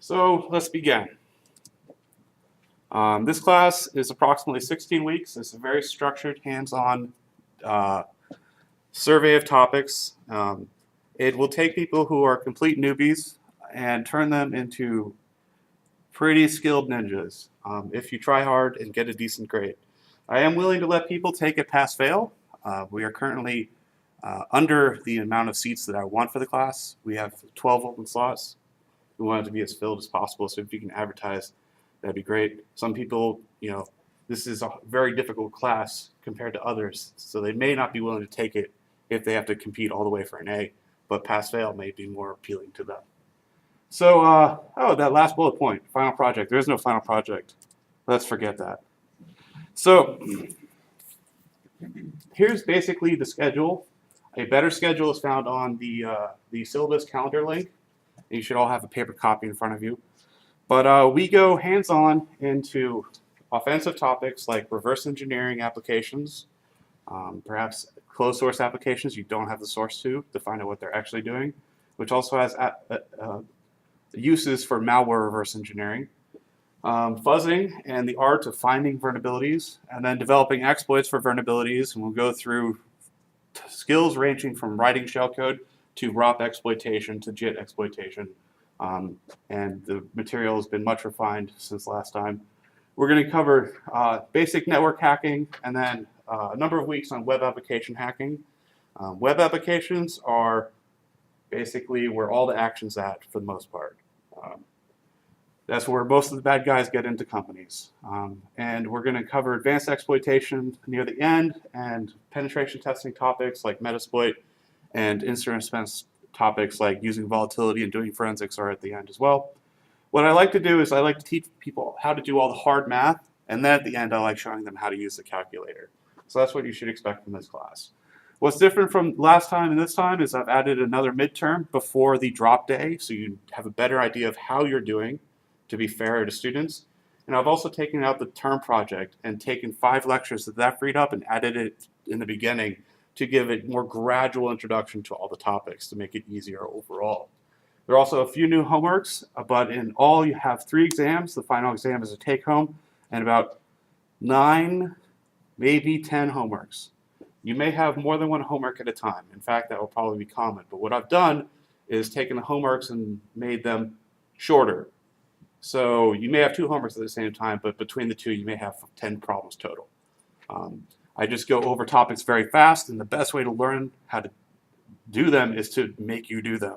So let's begin. This class is approximately 16 weeks. It's a very structured, hands-on survey of topics. It will take people who are complete newbies and turn them into pretty skilled ninjas if you try hard and get a decent grade. I am willing to let people take it pass-fail. We are currently under the amount of seats that I want for the class. We have 12 open slots. We want it to be as filled as possible, so if you can advertise, that'd be great. Some people, this is a very difficult class compared to others, so they may not be willing to take it if they have to compete all the way for an A, but pass-fail may be more appealing to them. So, that last bullet point, final project. There is no final project. Let's forget that. So, here's basically the schedule. A better schedule is found on the syllabus calendar link. You should all have a paper copy in front of you. But we go hands-on into offensive topics like reverse engineering applications, perhaps closed source applications you don't have the source to find out what they're actually doing, which also has uses for malware reverse engineering, fuzzing and the art of finding vulnerabilities, and then developing exploits for vulnerabilities. And we'll go through skills ranging from writing shellcode to ROP exploitation to JIT exploitation. And the material has been much refined since last time. We're going to cover basic network hacking and then a number of weeks on web application hacking. Web applications are basically where all the action's at for the most part. That's where most of the bad guys get into companies. And we're going to cover advanced exploitation near the end and penetration testing topics like Metasploit and incident response topics like using volatility and doing forensics are at the end as well. What I like to do is I like to teach people how to do all the hard math, and then at the end I like showing them how to use the calculator. So that's what you should expect from this class. What's different from last time and this time is I've added another midterm before the drop day, so you have a better idea of how you're doing to be fair to students. And I've also taken out the term project and taken 5 lectures that freed up and added it in the beginning to give a more gradual introduction to all the topics to make it easier overall. There are also a few new homeworks, but in all you have 3 exams. The final exam is a take-home and about 9, maybe 10 homeworks. You may have more than one homework at a time. In fact, that will probably be common. But what I've done is taken the homeworks and made them shorter. So you may have 2 homeworks at the same time, but between the 2, you may have 10 problems total. I just go over topics very fast, and the best way to learn how to do them is to make you do them.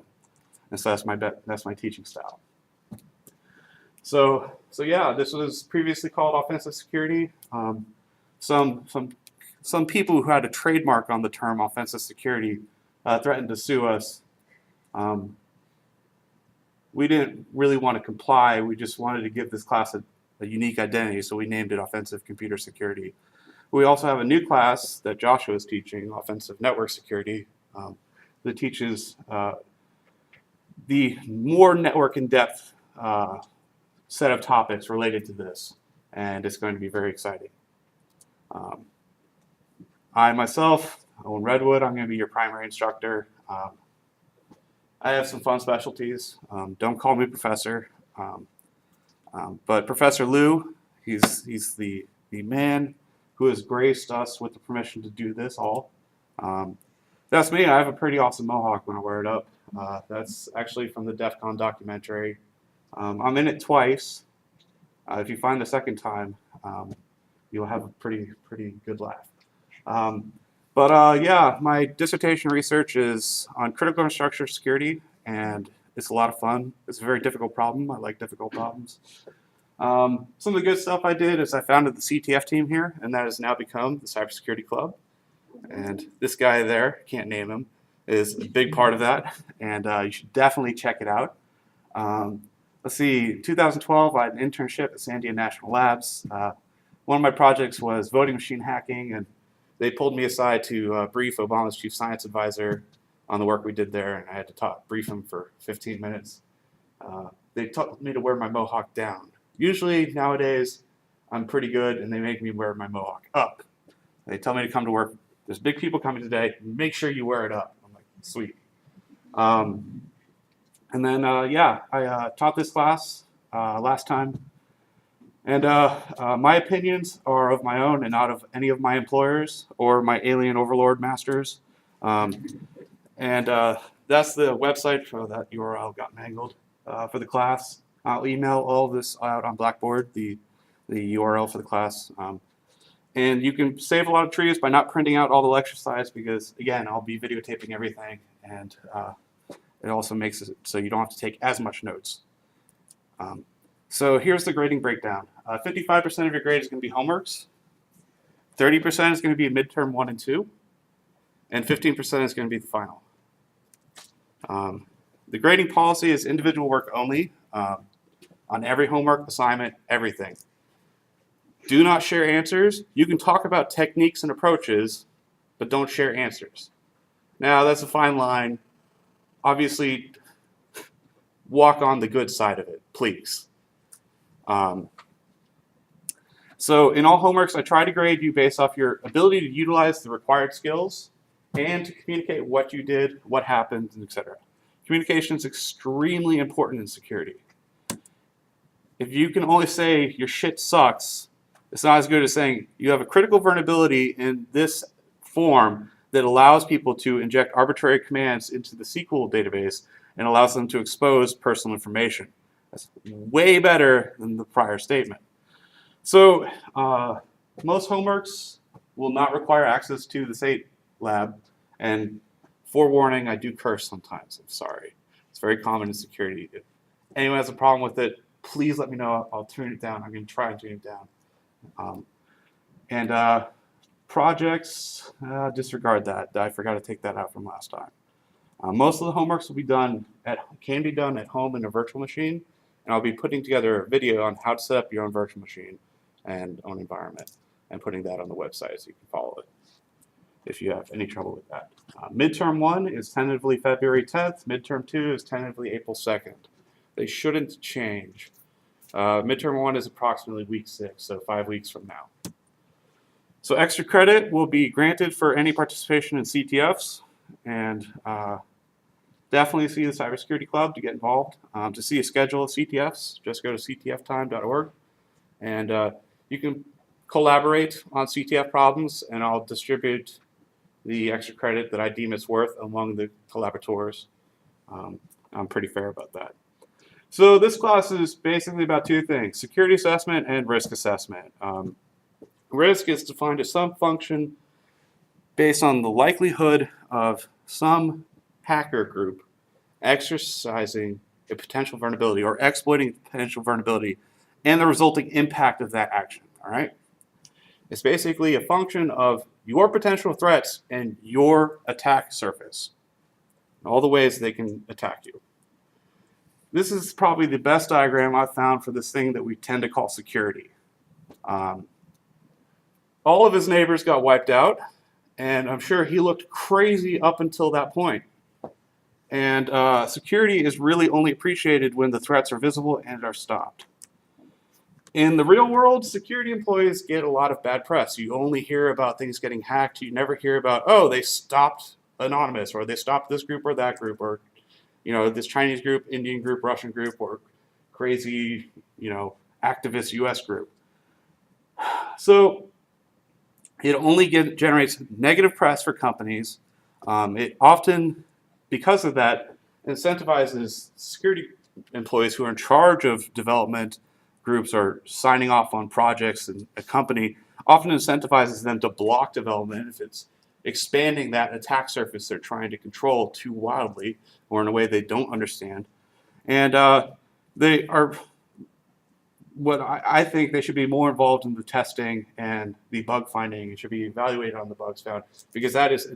And so that's my teaching style. So yeah, this was previously called offensive security. Some people who had a trademark on the term offensive security threatened to sue us. We didn't really want to comply. We just wanted to give this class a unique identity, so we named it Offensive Computer Security. We also have a new class that Joshua is teaching, Offensive Network Security, that teaches the more network in-depth set of topics related to this, and it's going to be very exciting. I myself own Redwood. I'm going to be your primary instructor. I have some fun specialties. Don't call me professor, but Professor Liu, he's the man who has graced us with the permission to do this all. That's me. I have a pretty awesome mohawk when I wear it up. That's actually from the DEF CON documentary. I'm in it twice. If you find the second time, you'll have a pretty good laugh. Yeah, my dissertation research is on critical infrastructure security, and it's a lot of fun. It's a very difficult problem. I like difficult problems. Some of the good stuff I did is I founded the CTF team here, and that has now become the Cybersecurity Club. And this guy there, can't name him, is a big part of that, and you should definitely check it out. Let's see, 2012, I had an internship at Sandia National Labs. One of my projects was voting machine hacking, and they pulled me aside to brief Obama's chief science advisor on the work we did there, and I had to brief him for 15 minutes. They taught me to wear my mohawk down. Usually, nowadays, I'm pretty good, and they make me wear my mohawk up. They tell me to come to work. There's big people coming today. Make sure you wear it up. I'm like, sweet. And then, yeah, I taught this class last time. And my opinions are of my own and not of any of my employers or my alien overlord masters. Um, and that's the website for that URL got mangled for the class. I'll email all of this out on Blackboard, the URL for the class. And you can save a lot of trees by not printing out all the lecture slides because, again, I'll be videotaping everything. And it also makes it so you don't have to take as much notes. So here's the grading breakdown. 55% of your grade is going to be homeworks. 30% is going to be midterm 1 and 2. And 15% is going to be the final. The grading policy is individual work only on every homework, assignment, everything. Do not share answers. You can talk about techniques and approaches, but don't share answers. Now, that's a fine line. Obviously, walk on the good side of it, please. So in all homeworks, I try to grade you based off your ability to utilize the required skills and to communicate what you did, what happened, etc. Communication is extremely important in security. If you can only say your shit sucks, it's not as good as saying you have a critical vulnerability in this form that allows people to inject arbitrary commands into the SQL database and allows them to expose personal information. That's way better than the prior statement. So most homeworks will not require access to the SATE lab. And forewarning, I do curse sometimes. I'm sorry. It's very common in security. If anyone has a problem with it, please let me know. I'll tune it down. I'm going to try and tune it down. Projects, disregard that. I forgot to take that out from last time. Most of the homeworks will be done can be done at home in a virtual machine, and I'll be putting together a video on how to set up your own virtual machine and own environment, and putting that on the website so you can follow it if you have any trouble with that. Midterm 1 is tentatively February 10th. Midterm 2 is tentatively April 2nd. They shouldn't change. Midterm 1 is approximately week 6, so 5 weeks from now. So extra credit will be granted for any participation in CTFs, and definitely see the Cybersecurity Club to get involved. To see a schedule of CTFs, just go to ctftime.org, and you can collaborate on CTF problems, and I'll distribute the extra credit that I deem it's worth among the collaborators. I'm pretty fair about that. So this class is basically about 2 things: security assessment and risk assessment. Risk is defined as some function based on the likelihood of some hacker group exercising a potential vulnerability or exploiting a potential vulnerability and the resulting impact of that action. All right? It's basically a function of your potential threats and your attack surface, and all the ways they can attack you. This is probably the best diagram I've found for this thing that we tend to call security. All of his neighbors got wiped out, and I'm sure he looked crazy up until that point. And security is really only appreciated when the threats are visible and are stopped. In the real world, security employees get a lot of bad press. You only hear about things getting hacked. You never hear about, oh, they stopped Anonymous, or they stopped this group or that group, or this Chinese group, Indian group, Russian group, or crazy, activist US group. So it only generates negative press for companies. It often, because of that, incentivizes security employees who are in charge of development groups or signing off on projects in a company, often incentivizes them to block development if it's expanding that attack surface they're trying to control too wildly or in a way they don't understand. And they are, what I think they should be more involved in the testing and the bug finding. It should be evaluated on the bugs found, because that is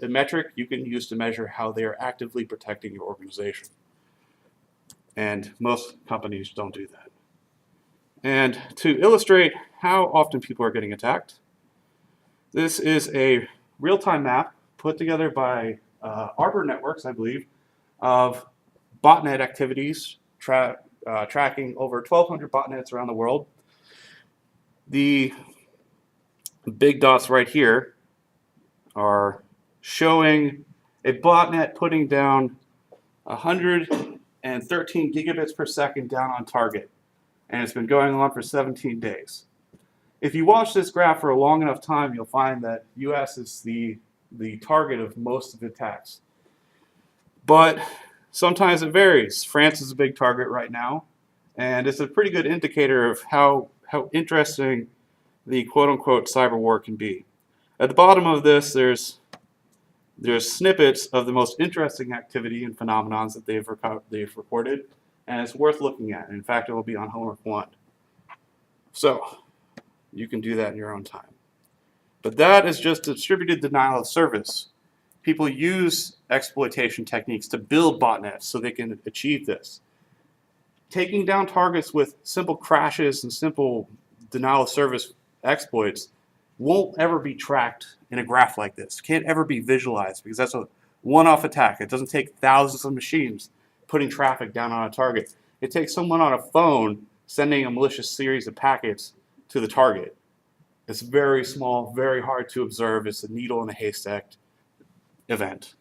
a metric you can use to measure how they are actively protecting your organization. And most companies don't do that. And to illustrate how often people are getting attacked, this is a real-time map put together by Arbor Networks, I believe, of botnet activities, tracking over 1,200 botnets around the world. The big dots right here are showing a botnet putting down 113 gigabits per second down on target, and it's been going on for 17 days. If you watch this graph for a long enough time, you'll find that US is the target of most of the attacks. But sometimes it varies. France is a big target right now, and it's a pretty good indicator of how interesting the quote-unquote cyber war can be. At the bottom of this, there's snippets of the most interesting activity and phenomenons that they've reported, and it's worth looking at. In fact, it will be on homework 1. So you can do that in your own time. But that is just distributed denial of service. People use exploitation techniques to build botnets so they can achieve this. Taking down targets with simple crashes and simple denial of service exploits won't ever be tracked in a graph like this. Can't ever be visualized because that's a one-off attack. It doesn't take thousands of machines putting traffic down on a target. It takes someone on a phone sending a malicious series of packets to the target. It's very small, very hard to observe. It's a needle in a haystack event.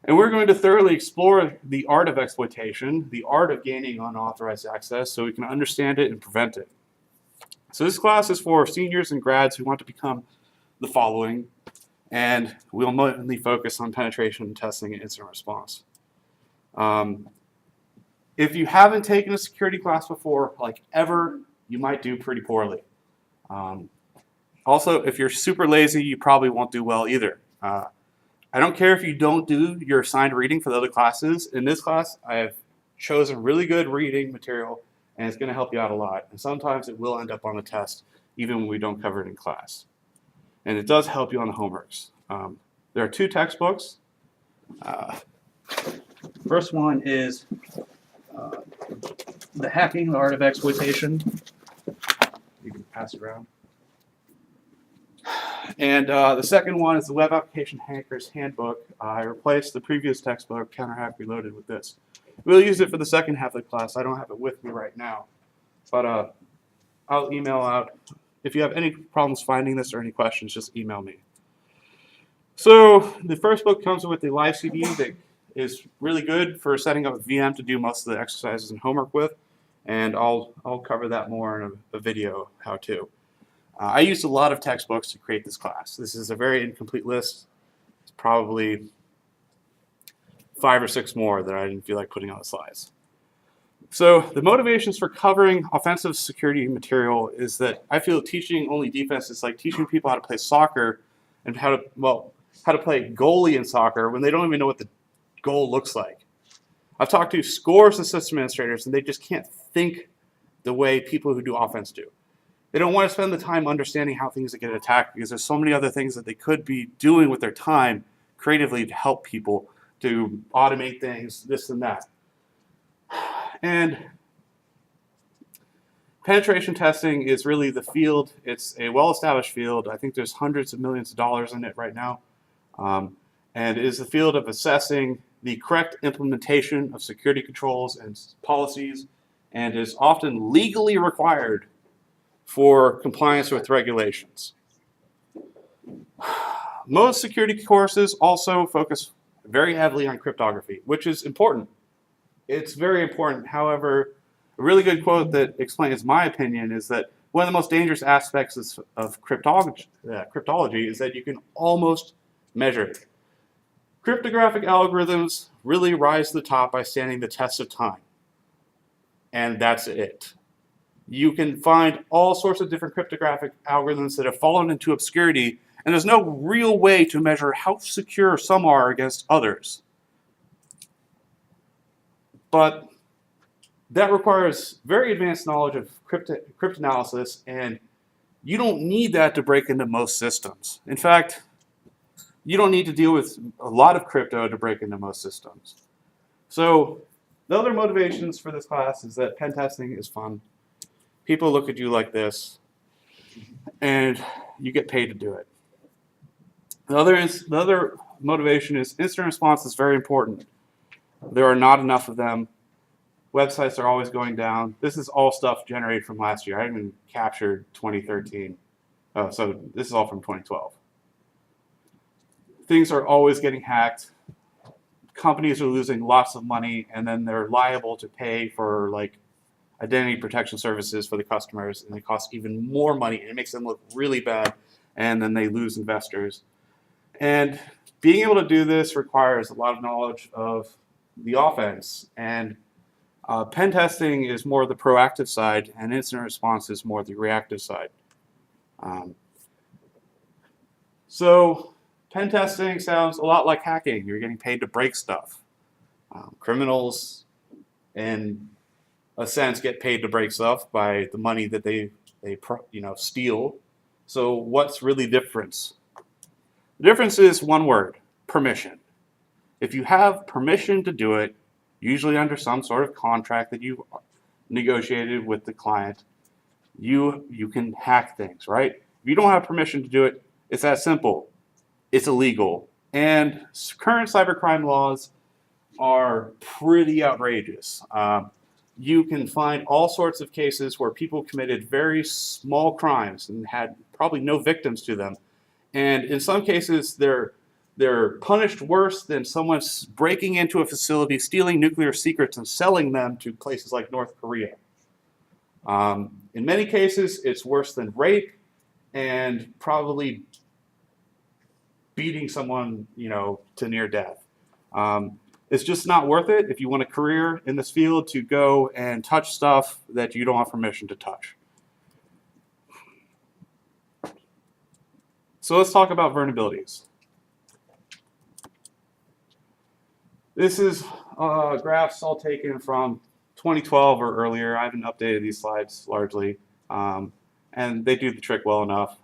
And we're going to thoroughly explore the art of exploitation, the art of gaining unauthorized access, so we can understand it and prevent it. So this class is for seniors and grads who want to become the following, and we'll mainly focus on penetration testing and incident response. If you haven't taken a security class before, like ever, you might do pretty poorly. Also, if you're super lazy, you probably won't do well either. I don't care if you don't do your assigned reading for the other classes. In this class, I have chosen really good reading material, and it's going to help you out a lot. And sometimes it will end up on the test, even when we don't cover it in class. And it does help you on the homeworks. There are 2 textbooks. First one is The Hacking, the Art of Exploitation. You can pass it around. And the second one is the Web Application Hacker's Handbook. I replaced the previous textbook, Counterhack Reloaded, with this. We'll use it for the second half of the class. I don't have it with me right now. But I'll email out. If you have any problems finding this or any questions, just email me. So the first book comes with the live CD that is really good for setting up a VM to do most of the exercises and homework with. And I'll cover that more in a video how-to. I used a lot of textbooks to create this class. This is a very incomplete list. It's probably 5 or 6 more that I didn't feel like putting on the slides. So the motivations for covering offensive security material is that I feel teaching only defense is like teaching people how to play soccer and how to play goalie in soccer when they don't even know what the goal looks like. I've talked to scores of system administrators and they just can't think the way people who do offense do. They don't want to spend the time understanding how things get attacked because there's so many other things that they could be doing with their time creatively to help people, to automate things, this and that. And penetration testing is really the field. It's a well-established field. I think there's hundreds of millions of dollars in it right now. And it is the field of assessing the correct implementation of security controls and policies, and is often legally required for compliance with regulations. Most security courses also focus very heavily on cryptography, which is important. It's very important. However, a really good quote that explains my opinion is that one of the most dangerous aspects of cryptology is that you can almost measure it. Cryptographic algorithms really rise to the top by standing the test of time. And that's it. You can find all sorts of different cryptographic algorithms that have fallen into obscurity, and there's no real way to measure how secure some are against others. But that requires very advanced knowledge of cryptanalysis, and you don't need that to break into most systems. In fact, you don't need to deal with a lot of crypto to break into most systems. So the other motivations for this class is that pen testing is fun. People look at you like this, and you get paid to do it. The other motivation is incident response is very important. There are not enough of them. Websites are always going down. This is all stuff generated from last year. I haven't even captured 2013. So this is all from 2012. Things are always getting hacked. companies are losing lots of money, and then they're liable to pay for like identity protection services for the customers, and it costs even more money, and it makes them look really bad, and then they lose investors. And being able to do this requires a lot of knowledge of the offense, and pen testing is more the proactive side, and incident response is more the reactive side. So pen testing sounds a lot like hacking. You're getting paid to break stuff. Criminals, in a sense, get paid to break stuff by the money that they steal. So what's really the difference? The difference is one word: permission. If you have permission to do it, usually under some sort of contract that you negotiated with the client, you can hack things, right? If you don't have permission to do it, it's that simple. It's illegal. And current cybercrime laws are pretty outrageous. You can find all sorts of cases where people committed very small crimes and had probably no victims to them. And in some cases, they're punished worse than someone breaking into a facility, stealing nuclear secrets, and selling them to places like North Korea. In many cases, it's worse than rape and probably beating someone, to near death. It's just not worth it if you want a career in this field to go and touch stuff that you don't have permission to touch. So let's talk about vulnerabilities. This is graphs all taken from 2012 or earlier. I haven't updated these slides largely, and they do the trick well enough.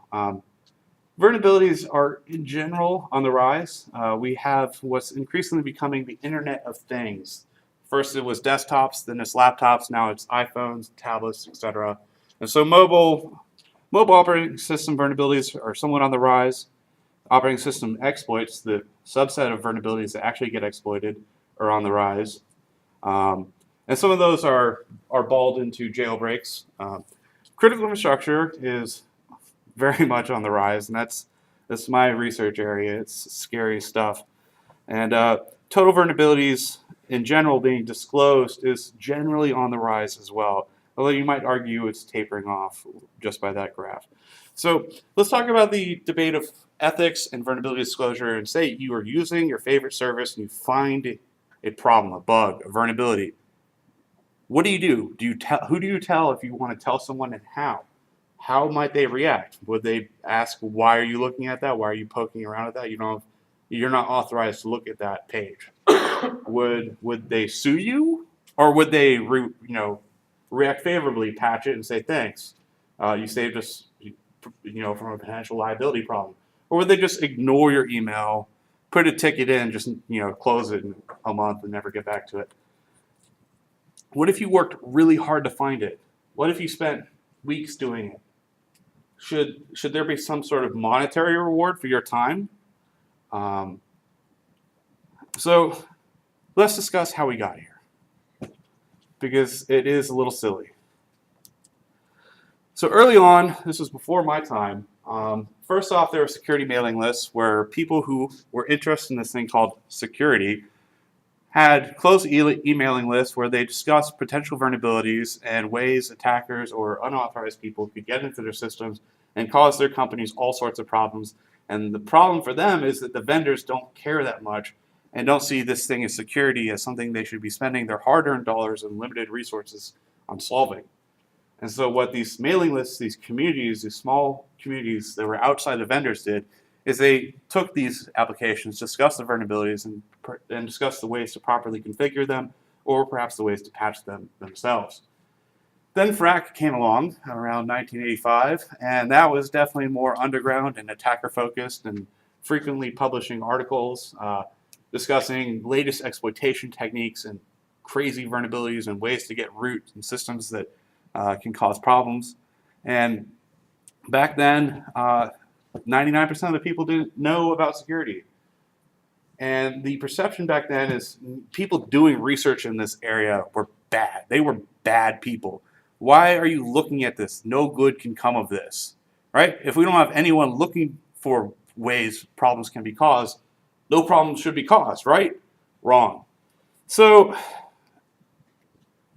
Vulnerabilities are, in general, on the rise. We have what's increasingly becoming the Internet of Things. First it was desktops, then it's laptops, now it's iPhones, tablets, etc. And so mobile operating system vulnerabilities are somewhat on the rise. Operating system exploits, the subset of vulnerabilities that actually get exploited, are on the rise. And some of those are balled into jailbreaks. Critical infrastructure is very much on the rise, and that's my research area. It's scary stuff. And total vulnerabilities in general being disclosed is generally on the rise as well, although you might argue it's tapering off just by that graph. So let's talk about the debate of ethics and vulnerability disclosure, and say you are using your favorite service and you find a problem, a bug, a vulnerability. What do you do? Who do you tell if you want to tell someone, and how? How might they react? Would they ask, why are you looking at that? Why are you poking around at that? You're not authorized to look at that page. Would they sue you? Or would they react favorably, patch it, and say, thanks, you saved us from a potential liability problem? Or would they just ignore your email, put a ticket in, just close it in a month and never get back to it? What if you worked really hard to find it? What if you spent weeks doing it? Should there be some sort of monetary reward for your time? So let's discuss how we got here, because it is a little silly. So early on, this was before my time, first off, there were security mailing lists where people who were interested in this thing called security had closed emailing lists where they discussed potential vulnerabilities and ways attackers or unauthorized people could get into their systems and cause their companies all sorts of problems. And the problem for them is that the vendors don't care that much and don't see this thing as security as something they should be spending their hard-earned dollars and limited resources on solving. And so what these mailing lists, these communities, these small communities that were outside the vendors did, is they took these applications, discussed the vulnerabilities, and discussed the ways to properly configure them, or perhaps the ways to patch them themselves. Then FRAC came along around 1985, and that was definitely more underground and attacker-focused, and frequently publishing articles discussing latest exploitation techniques and crazy vulnerabilities and ways to get root in systems that can cause problems. And back then, 99% of the people didn't know about security. And the perception back then is people doing research in this area were bad. They were bad people. Why are you looking at this? No good can come of this, right? If we don't have anyone looking for ways problems can be caused, no problems should be caused, right? Wrong. So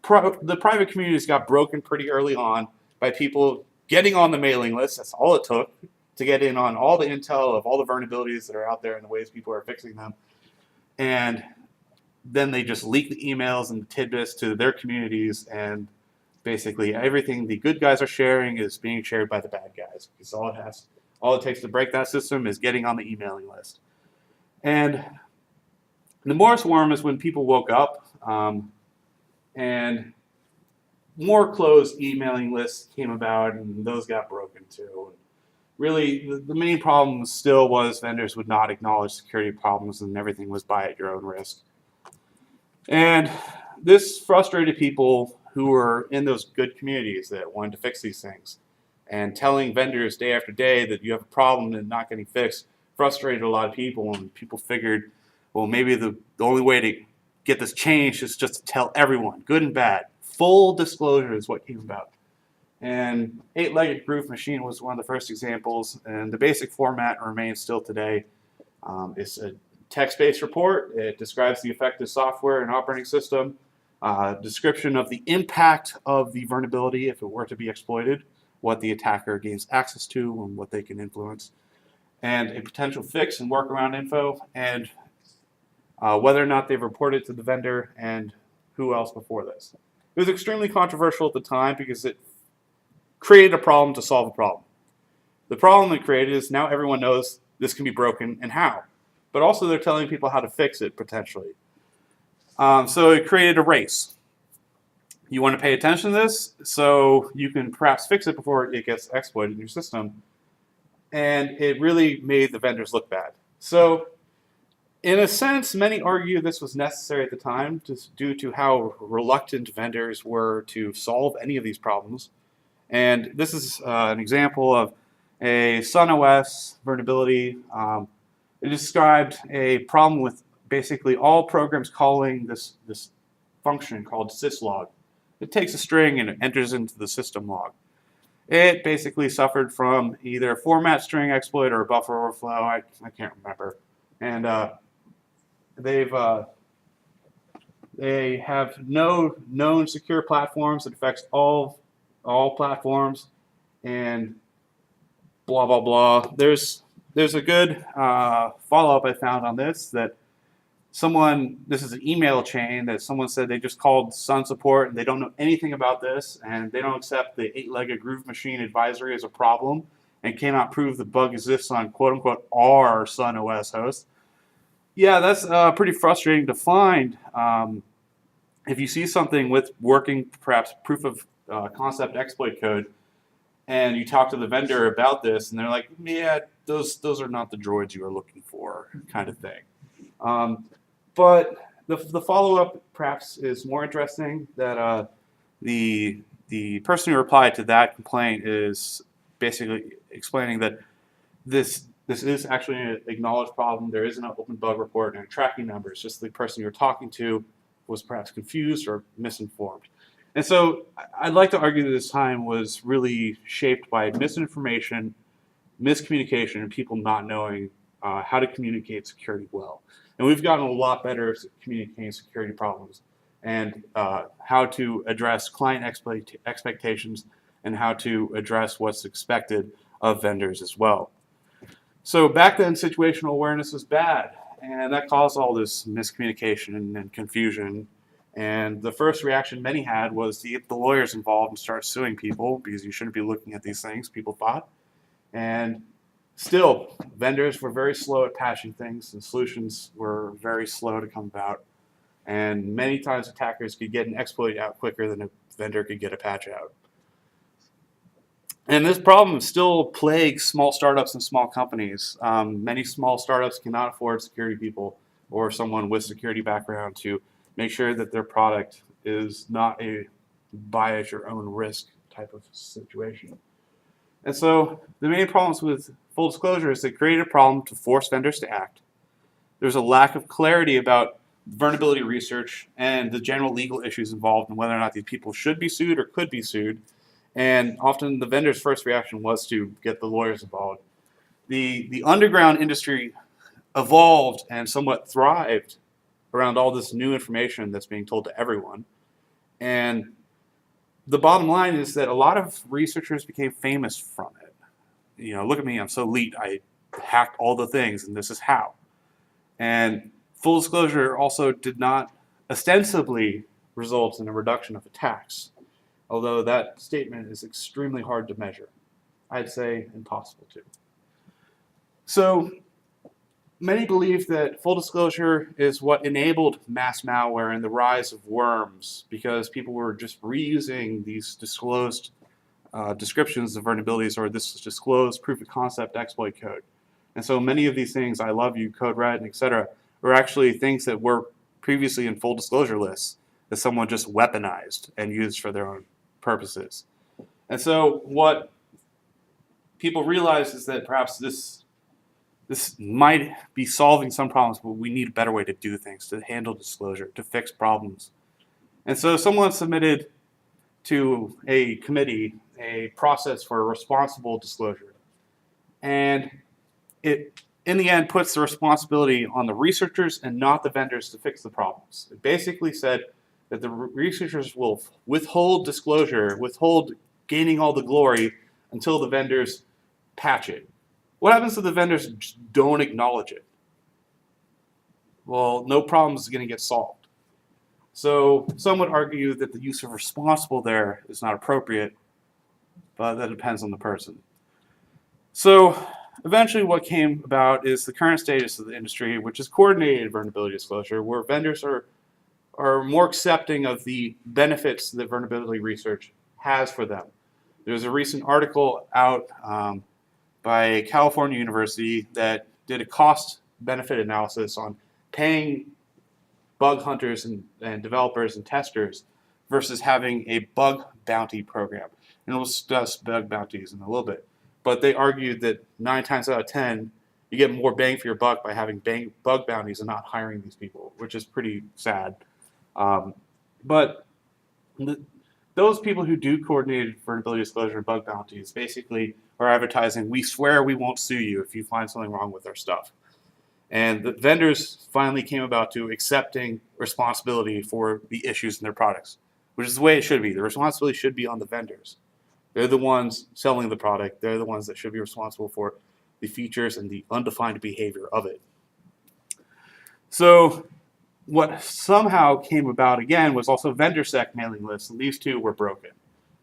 the private communities got broken pretty early on by people getting on the mailing list. That's all it took to get in on all the intel of all the vulnerabilities that are out there and the ways people are fixing them. And then they just leak the emails and the tidbits to their communities, and basically everything the good guys are sharing is being shared by the bad guys. Because all it takes to break that system is getting on the emailing list. And the Morris worm is when people woke up and more closed emailing lists came about, and those got broken too. Really, the main problem still was vendors would not acknowledge security problems, and everything was buy at your own risk. And this frustrated people who were in those good communities that wanted to fix these things. And telling vendors day after day that you have a problem and not getting fixed frustrated a lot of people, and people figured, well, maybe the only way to get this changed is just to tell everyone, good and bad. Full disclosure is what came about. And eight-legged groove machine was one of the first examples, and the basic format remains still today. It's a text-based report. It describes the affected software and operating system, description of the impact of the vulnerability if it were to be exploited, what the attacker gains access to and what they can influence, and a potential fix and workaround info, and whether or not they've reported to the vendor and who else before this. It was extremely controversial at the time because it created a problem to solve a problem. The problem it created is now everyone knows this can be broken and how, but also they're telling people how to fix it potentially. So it created a race. You want to pay attention to this so you can perhaps fix it before it gets exploited in your system. And it really made the vendors look bad. So in a sense, many argue this was necessary at the time just due to how reluctant vendors were to solve any of these problems. And this is an example of a SunOS vulnerability. It described a problem with basically all programs calling this function called syslog. It takes a string and it enters into the system log. It basically suffered from either a format string exploit or a buffer overflow. I can't remember. And they have no known secure platforms that affects all platforms, and blah blah blah. There's a good follow-up I found on this that this is an email chain that someone said they just called Sun support and they don't know anything about this, and they don't accept the eight-legged groove machine advisory as a problem and cannot prove the bug exists on quote-unquote our Sun OS host. Yeah, that's pretty frustrating to find. If you see something with working, perhaps proof of concept exploit code, and you talk to the vendor about this, and they're like, yeah, those are not the droids you are looking for, kind of thing. But the follow-up perhaps is more interesting, that the person who replied to that complaint is basically explaining that this is actually an acknowledged problem. There is an open bug report and a tracking number. It's just the person you're talking to was perhaps confused or misinformed. And so I'd like to argue that this time was really shaped by misinformation, miscommunication, and people not knowing how to communicate security well. And we've gotten a lot better at communicating security problems and how to address client expectations and how to address what's expected of vendors as well. So back then, situational awareness was bad, and that caused all this miscommunication and confusion. And the first reaction many had was to get the lawyers involved and start suing people because you shouldn't be looking at these things, people thought. And still, vendors were very slow at patching things, and solutions were very slow to come about. And many times attackers could get an exploit out quicker than a vendor could get a patch out. And this problem still plagues small startups and small companies. Many small startups cannot afford security people or someone with security background to make sure that their product is not a buy at your own risk type of situation. And so the main problems with full disclosure is they create a problem to force vendors to act. There's a lack of clarity about vulnerability research and the general legal issues involved and whether or not these people should be sued or could be sued. And often the vendor's first reaction was to get the lawyers involved. The underground industry evolved and somewhat thrived around all this new information that's being told to everyone. And the bottom line is that a lot of researchers became famous from it. Look at me, I'm so elite. I hacked all the things, and this is how. And full disclosure also did not ostensibly result in a reduction of attacks, although that statement is extremely hard to measure. I'd say impossible to. So many believe that full disclosure is what enabled mass malware and the rise of worms, because people were just reusing these disclosed descriptions of vulnerabilities or this disclosed proof of concept exploit code. And so many of these things, I love you, code red, et cetera, were actually things that were previously in full disclosure lists that someone just weaponized and used for their own purposes. And so what people realize is that perhaps this might be solving some problems, but we need a better way to do things, to handle disclosure, to fix problems. And so someone submitted to a committee a process for responsible disclosure. And it, in the end, puts the responsibility on the researchers and not the vendors to fix the problems. It basically said that the researchers will withhold disclosure, withhold gaining all the glory until the vendors patch it. What happens if the vendors just don't acknowledge it? Well, no problem is going to get solved. So some would argue that the use of responsible there is not appropriate, but that depends on the person. So eventually what came about is the current status of the industry, which is coordinated vulnerability disclosure, where vendors are more accepting of the benefits that vulnerability research has for them. There's a recent article out by California University that did a cost-benefit analysis on paying bug hunters and developers and testers versus having a bug bounty program. And we'll discuss bug bounties in a little bit. But they argued that 9 times out of 10, you get more bang for your buck by having bug bounties and not hiring these people, which is pretty sad. But those people who do coordinated vulnerability disclosure and bug bounties basically are advertising, we swear we won't sue you if you find something wrong with our stuff. And the vendors finally came about to accepting responsibility for the issues in their products, which is the way it should be. The responsibility should be on the vendors. They're the ones selling the product. They're the ones that should be responsible for the features and the undefined behavior of it. So what somehow came about again was also vendor-sec mailing lists, and these two were broken.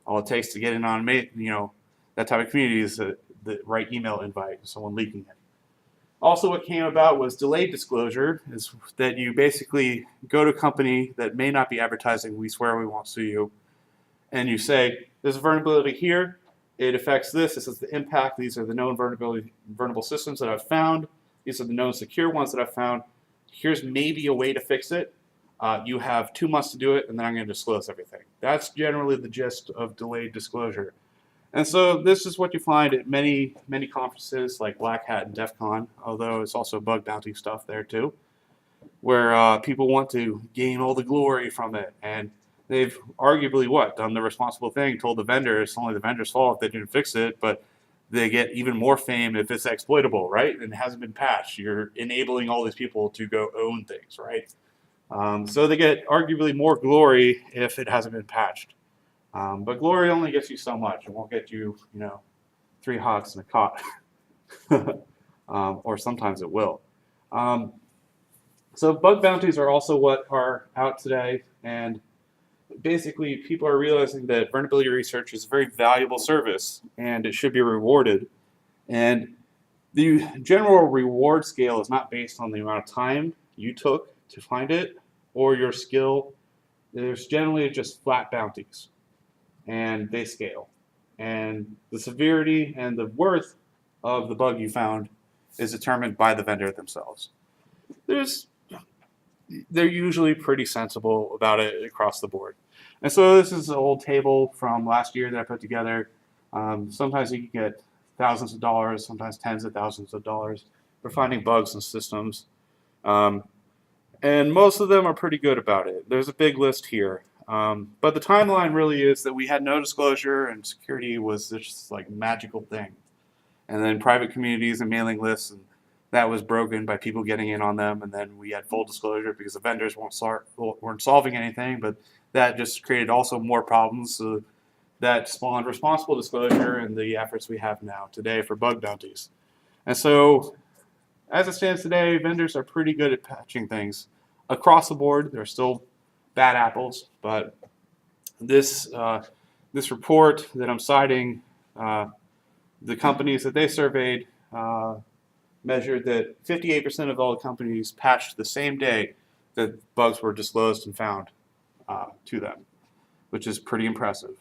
All it takes to get in on that type of community is the right email invite, someone leaking it. Also what came about was delayed disclosure, is that you basically go to a company that may not be advertising, we swear we won't sue you, and you say, there's a vulnerability here, it affects this is the impact, these are the known vulnerable systems that I've found, these are the known secure ones that I've found, here's maybe a way to fix it, you have 2 months to do it, and then I'm going to disclose everything. That's generally the gist of delayed disclosure. And so this is what you find at many, many conferences like Black Hat and DEF CON, although it's also bug bounty stuff there too, where people want to gain all the glory from it. And they've arguably done the responsible thing, told the vendor it's only the vendor's fault if they didn't fix it, but they get even more fame if it's exploitable, right? And it hasn't been patched. You're enabling all these people to go own things, right? So they get arguably more glory if it hasn't been patched. But glory only gets you so much. It won't get you, 3 hogs and a cot. Or sometimes it will. So bug bounties are also what are out today. And basically, people are realizing that vulnerability research is a very valuable service, and it should be rewarded. And the general reward scale is not based on the amount of time you took to find it or your skill. There's generally just flat bounties, and they scale. And the severity and the worth of the bug you found is determined by the vendor themselves. They're usually pretty sensible about it across the board. And so this is an old table from last year that I put together. Sometimes you can get thousands of dollars, sometimes tens of thousands of dollars for finding bugs in systems. And most of them are pretty good about it. There's a big list here. But the timeline really is that we had no disclosure and security was just like a magical thing. And then private communities and mailing lists, and that was broken by people getting in on them, and then we had full disclosure because the vendors weren't solving anything, but that just created also more problems. So that spawned responsible disclosure and the efforts we have now today for bug bounties. And so, as it stands today, vendors are pretty good at patching things across the board. There are still bad apples, but this report that I'm citing, the companies that they surveyed measured that 58% of all the companies patched the same day that bugs were disclosed and found to them, which is pretty impressive.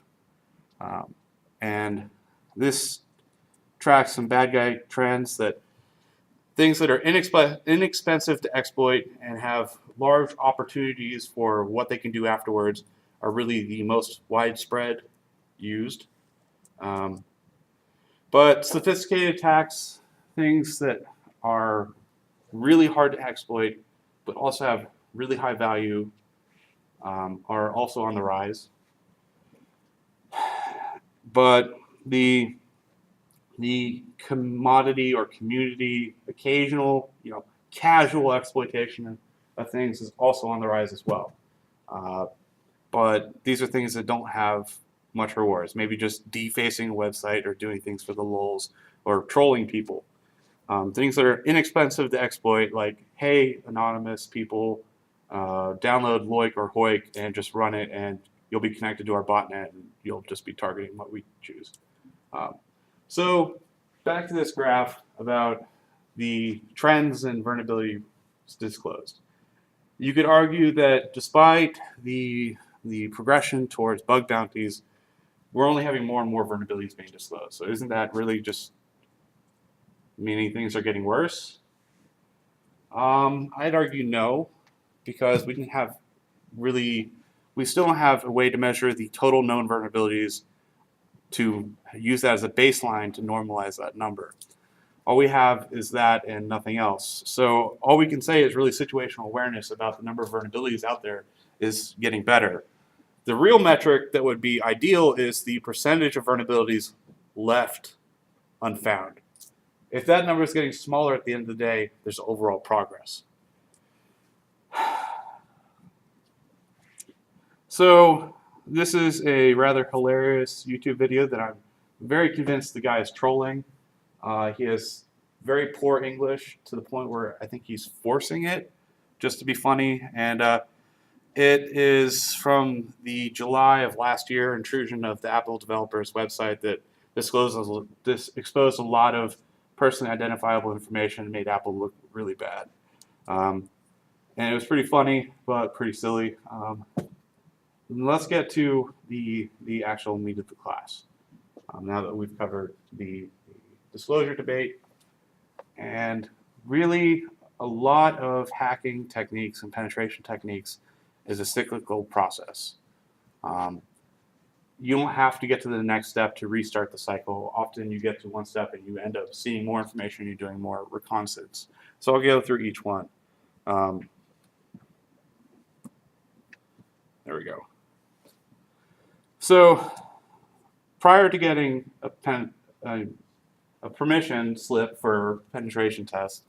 And this tracks some bad guy trends, that things that are inexpensive to exploit and have large opportunities for what they can do afterwards are really the most widespread used. But sophisticated attacks, things that are really hard to exploit but also have really high value, are also on the rise. But the commodity or community, occasional, casual exploitation of things is also on the rise as well. But these are things that don't have much rewards. Maybe just defacing a website or doing things for the lulz or trolling people. Things that are inexpensive to exploit, like, hey, anonymous people, download Loik or Hoik and just run it, and you'll be connected to our botnet, and you'll just be targeting what we choose. So back to this graph about the trends and vulnerability disclosed. You could argue that despite the progression towards bug bounties, we're only having more and more vulnerabilities being disclosed. So isn't that really just meaning things are getting worse? I'd argue no, because we still don't have a way to measure the total known vulnerabilities to use that as a baseline to normalize that number. All we have is that and nothing else. So all we can say is really situational awareness about the number of vulnerabilities out there is getting better. The real metric that would be ideal is the percentage of vulnerabilities left unfound. If that number is getting smaller at the end of the day, there's overall progress. So this is a rather hilarious YouTube video that I'm very convinced the guy is trolling. He has very poor English to the point where I think he's forcing it just to be funny. And it is from the July of last year intrusion of the Apple developers website that exposed a lot of personally identifiable information and made Apple look really bad. And it was pretty funny, but pretty silly. Let's get to the actual meat of the class. Now that we've covered the disclosure debate, and really a lot of hacking techniques and penetration techniques is a cyclical process. You don't have to get to the next step to restart the cycle. Often you get to one step and you end up seeing more information, you're doing more reconnaissance. So I'll go through each one. There we go. So prior to getting a permission slip for penetration test,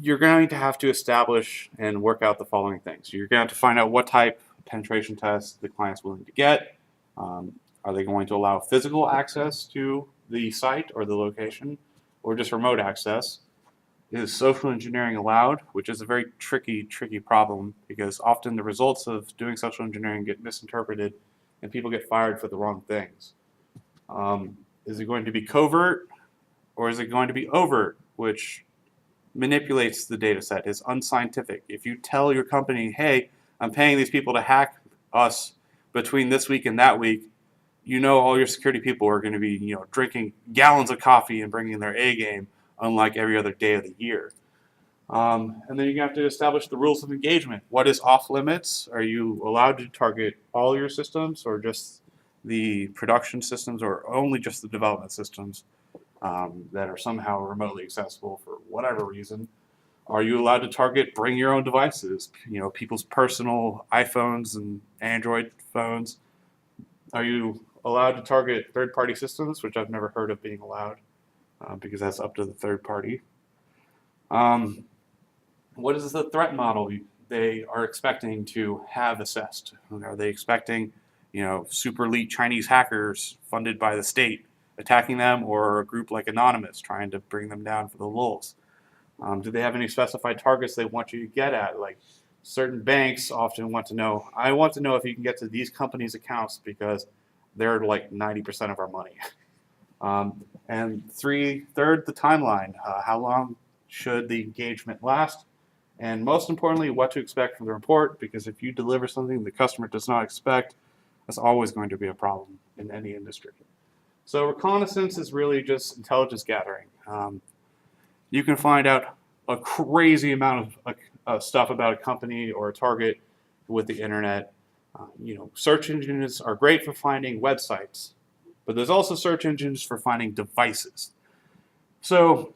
you're going to have to establish and work out the following things. You're going to have to find out what type of penetration test the client's willing to get. Are they going to allow physical access to the site or the location, or just remote access? Is social engineering allowed, which is a very tricky problem, because often the results of doing social engineering get misinterpreted and people get fired for the wrong things. Is it going to be covert, or is it going to be overt, which manipulates the data set, is unscientific? If you tell your company, hey, I'm paying these people to hack us between this week and that week, all your security people are going to be drinking gallons of coffee and bringing their A game, unlike every other day of the year. And then you have to establish the rules of engagement. What is off limits? Are you allowed to target all your systems, or just the production systems, or only just the development systems that are somehow remotely accessible for whatever reason? Are you allowed to target bring your own devices, people's personal iPhones and Android phones? Are you allowed to target third-party systems, which I've never heard of being allowed? because that's up to the third party. What is the threat model they are expecting to have assessed? Are they expecting, super elite Chinese hackers funded by the state attacking them, or a group like Anonymous trying to bring them down for the lulz? Do they have any specified targets they want you to get at? Like certain banks often want to know, I want to know if you can get to these companies' accounts because they're like 90% of our money. And third, the timeline. How long should the engagement last? And most importantly, what to expect from the report, because if you deliver something the customer does not expect, that's always going to be a problem in any industry. So reconnaissance is really just intelligence gathering. You can find out a crazy amount of stuff about a company or a target with the internet. Search engines are great for finding websites, but there's also search engines for finding devices. So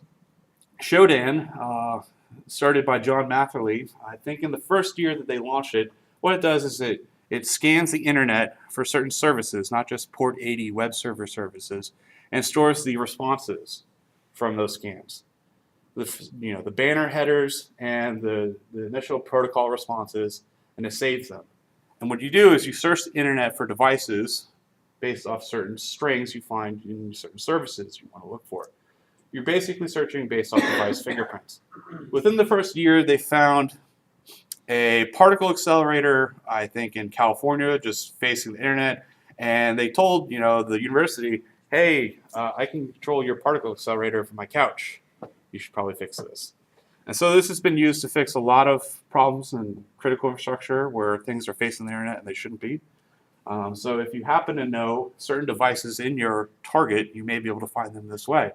Shodan, started by John Matherly, I think in the first year that they launched it, what it does is it scans the internet for certain services, not just port 80 web server services, and stores the responses from those scans. The banner headers and the initial protocol responses, and it saves them. And what you do is you search the internet for devices based off certain strings you find in certain services you want to look for. You're basically searching based off device fingerprints. Within the first year, they found a particle accelerator, I think in California, just facing the internet, and they told the university, hey, I can control your particle accelerator from my couch. You should probably fix this. And so this has been used to fix a lot of problems in critical infrastructure where things are facing the internet and they shouldn't be. So if you happen to know certain devices in your target, you may be able to find them this way.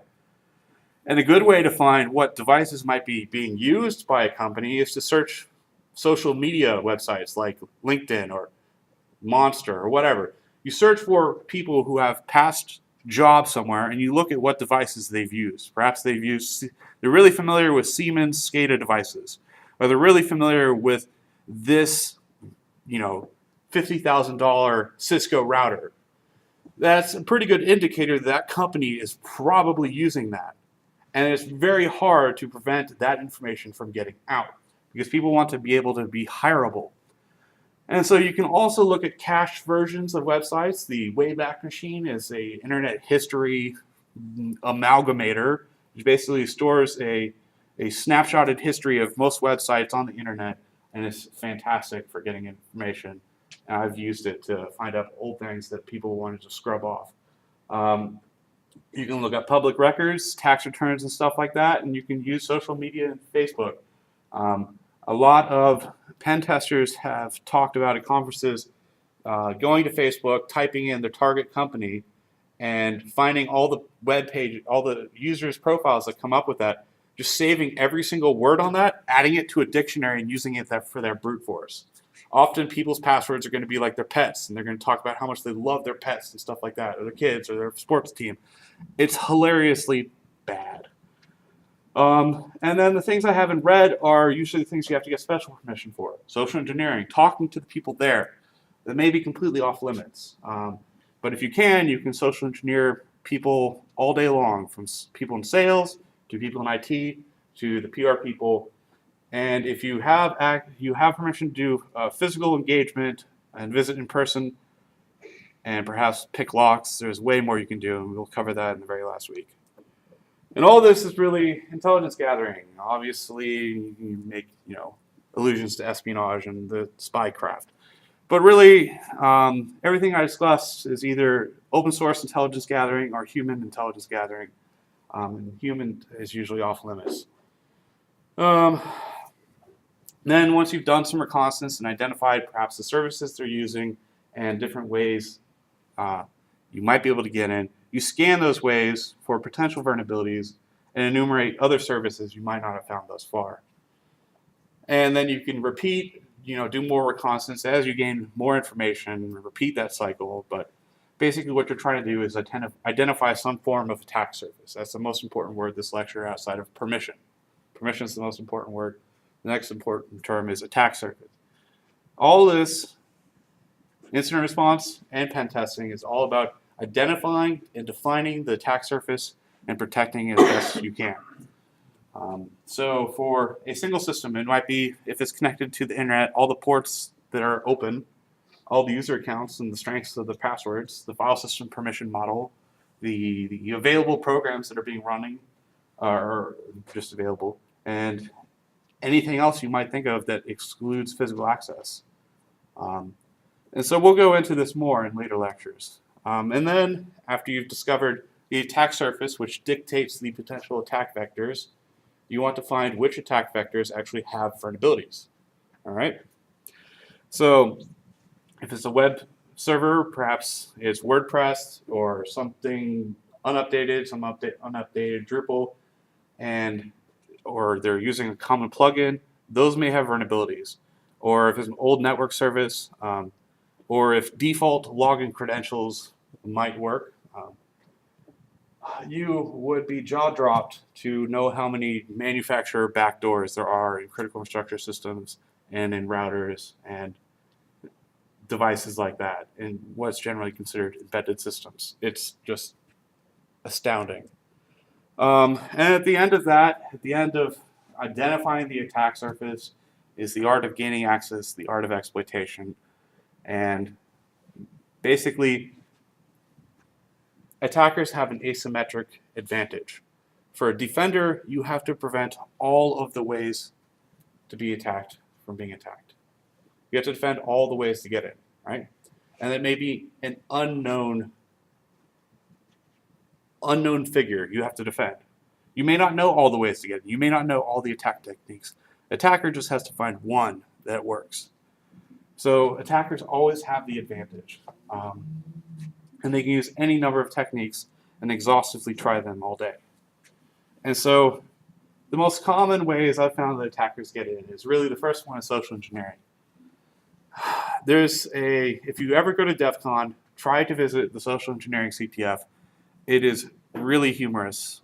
And a good way to find what devices might be being used by a company is to search social media websites like LinkedIn or Monster or whatever. You search for people who have past jobs somewhere and you look at what devices they've used. Perhaps they're really familiar with Siemens SCADA devices, or they're really familiar with this, $50,000 Cisco router. That's a pretty good indicator that company is probably using that. And it's very hard to prevent that information from getting out because people want to be able to be hireable. And so you can also look at cached versions of websites. The Wayback Machine is an internet history amalgamator, which basically stores a snapshotted history of most websites on the internet, and it's fantastic for getting information. And I've used it to find out old things that people wanted to scrub off. You can look at public records, tax returns, and stuff like that, and you can use social media and Facebook. A lot of pen testers have talked about at conferences going to Facebook, typing in their target company, and finding all the web page, all the users' profiles that come up with that, just saving every single word on that, adding it to a dictionary, and using it for their brute force. Often people's passwords are going to be like their pets, and they're going to talk about how much they love their pets and stuff like that, or their kids, or their sports team. It's hilariously bad. And then the things I haven't read are usually the things you have to get special permission for. Social engineering, talking to the people there. That may be completely off limits. But if you can social engineer people all day long, from people in sales to people in IT to the PR people. And if you have permission to do physical engagement and visit in person and perhaps pick locks, there's way more you can do, and we'll cover that in the very last week. And all this is really intelligence gathering. Obviously, you can make allusions to espionage and the spy craft. But really, everything I discussed is either open source intelligence gathering or human intelligence gathering. And human is usually off limits. Then once you've done some reconnaissance and identified perhaps the services they're using and different ways you might be able to get in, you scan those ways for potential vulnerabilities and enumerate other services you might not have found thus far. And then you can repeat, do more reconnaissance as you gain more information and repeat that cycle. But basically what you're trying to do is identify some form of attack surface. That's the most important word this lecture outside of permission. Permission is the most important word. The next important term is attack surface. All this, incident response and pen testing, is all about identifying and defining the attack surface and protecting it as best you can. So for a single system, it might be, if it's connected to the internet, all the ports that are open, all the user accounts and the strengths of the passwords, the file system permission model, the available programs that are being running are just available, and anything else you might think of that excludes physical access. And so we'll go into this more in later lectures. And then after you've discovered the attack surface, which dictates the potential attack vectors, you want to find which attack vectors actually have vulnerabilities. All right? So if it's a web server, perhaps it's WordPress or something unupdated, some unupdated Drupal, or they're using a common plugin, those may have vulnerabilities. Or if it's an old network service, or if default login credentials might work, you would be jaw-dropped to know how many manufacturer backdoors there are in critical infrastructure systems and in routers and devices like that, in what's generally considered embedded systems. It's just astounding. And at the end of that, at the end of identifying the attack surface, is the art of gaining access, the art of exploitation. And basically, attackers have an asymmetric advantage. For a defender, you have to prevent all of the ways to be attacked from being attacked. You have to defend all the ways to get in, right? And it may be an unknown figure you have to defend. You may not know all the ways to get in. You may not know all the attack techniques. Attacker just has to find one that works. So attackers always have the advantage. And they can use any number of techniques and exhaustively try them all day. And so the most common ways I've found that attackers get in is really, the first one is social engineering. If you ever go to DEF CON, try to visit the social engineering CTF. It is really humorous.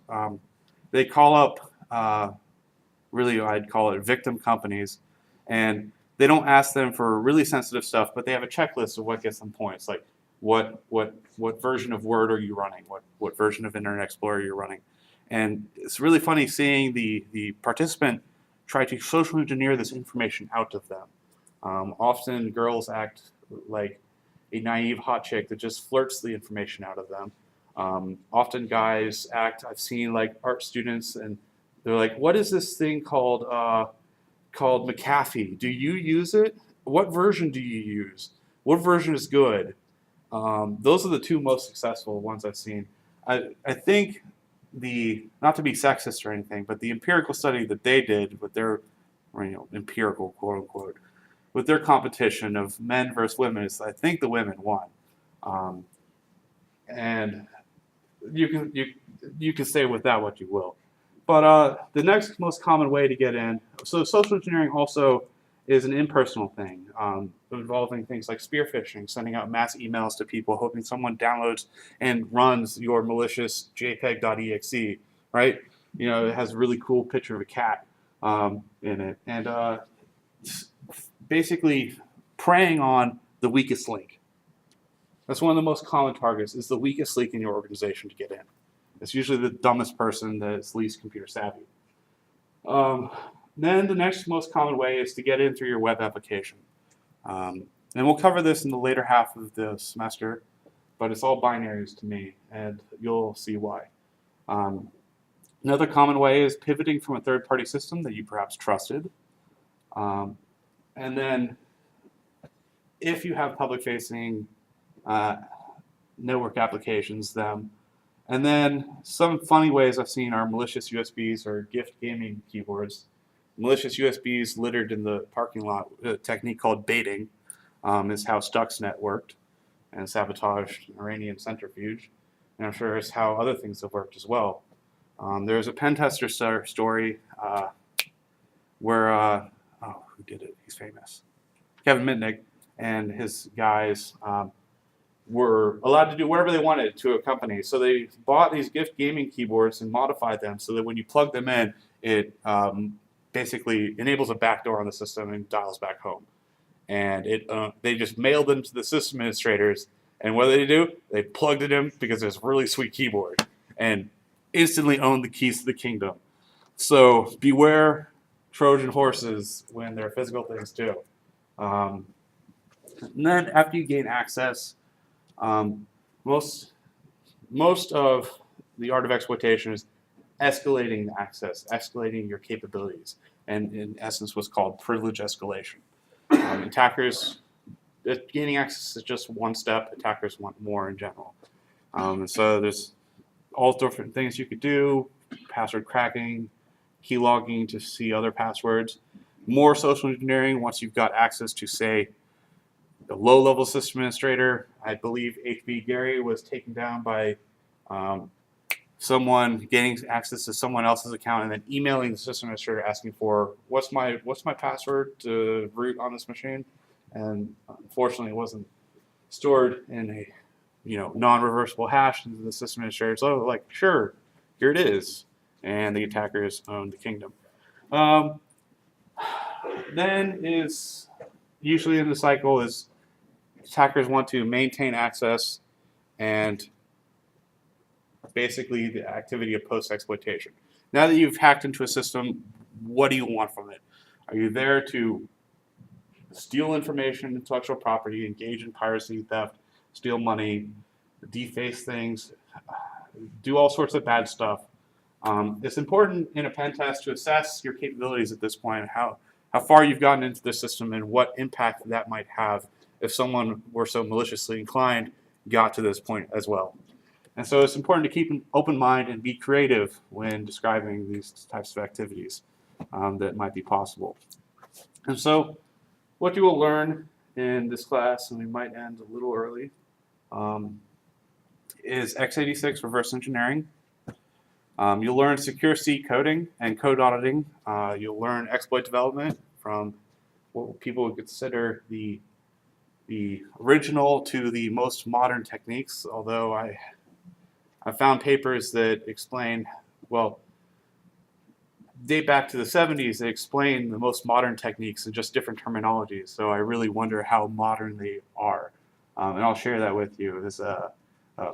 They call up, really I'd call it victim companies, and they don't ask them for really sensitive stuff, but they have a checklist of what gets them points, like what version of Word are you running, what version of Internet Explorer you're running. And it's really funny seeing the participant try to social engineer this information out of them. Often girls act like a naive hot chick that just flirts the information out of them. Often guys act, I've seen like art students, and they're like, what is this thing called McAfee? Do you use it? What version do you use? What version is good? Those are the two most successful ones I've seen. I think not to be sexist or anything, but the empirical study that they did with their, empirical quote unquote, with their competition of men versus women, is I think the women won. And you can say with that what you will. But the next most common way to get in, so social engineering also is an impersonal thing, involving things like spear phishing, sending out mass emails to people, hoping someone downloads and runs your malicious JPEG.exe, right? It has a really cool picture of a cat in it. And basically preying on the weakest link. That's one of the most common targets, is the weakest link in your organization to get in. It's usually the dumbest person that's least computer savvy. Then the next most common way is to get in through your web application. And we'll cover this in the later half of the semester, but it's all binaries to me, and you'll see why. Another common way is pivoting from a third-party system that you perhaps trusted. And then if you have public-facing network applications, and then some funny ways I've seen are malicious USBs or gift gaming keyboards. Malicious USBs littered in the parking lot, a technique called baiting, is how Stuxnet worked and sabotaged an Iranian centrifuge. And I'm sure it's how other things have worked as well. There's a pen tester story where, who did it? He's famous. Kevin Mitnick and his guys were allowed to do whatever they wanted to a company. So they bought these gift gaming keyboards and modified them so that when you plug them in, it basically enables a backdoor on the system and dials back home. And they just mailed them to the system administrators. And what did they do? They plugged it in because it was a really sweet keyboard. And instantly own the keys to the kingdom. So beware Trojan horses when they're physical things too. Um, and then after you gain access, um, most most of the art of exploitation is escalating the access, escalating your capabilities, and in essence, what's called privilege escalation. Attackers gaining access is just one step. Attackers want more in general. And so there's all different things you could do: password cracking, key logging to see other passwords, more social engineering once you've got access to, say, the low-level system administrator. I believe HB Gary was taken down by someone gaining access to someone else's account and then emailing the system administrator asking for what's my password to root on this machine, and unfortunately it wasn't stored in a non-reversible hash into the system administrator. So like, sure, here it is, and the attackers own the kingdom. Then is usually in the cycle is attackers want to maintain access and basically the activity of post-exploitation. Now that you've hacked into a system, what do you want from it? Are you there to steal information, intellectual property, engage in piracy, theft, steal money, deface things, do all sorts of bad stuff? It's important in a pen test to assess your capabilities at this point, how far you've gotten into the system and what impact that might have if someone were so maliciously inclined got to this point as well. And so it's important to keep an open mind and be creative when describing these types of activities that might be possible. And so what you will learn in this class, and we might end a little early, is x86 reverse engineering. You'll learn secure C coding and code auditing. You'll learn exploit development from what people would consider the original to the most modern techniques, although I found papers that explain, well, date back to the 70s, they explain the most modern techniques in just different terminologies. So I really wonder how modern they are. And I'll share that with you. There's a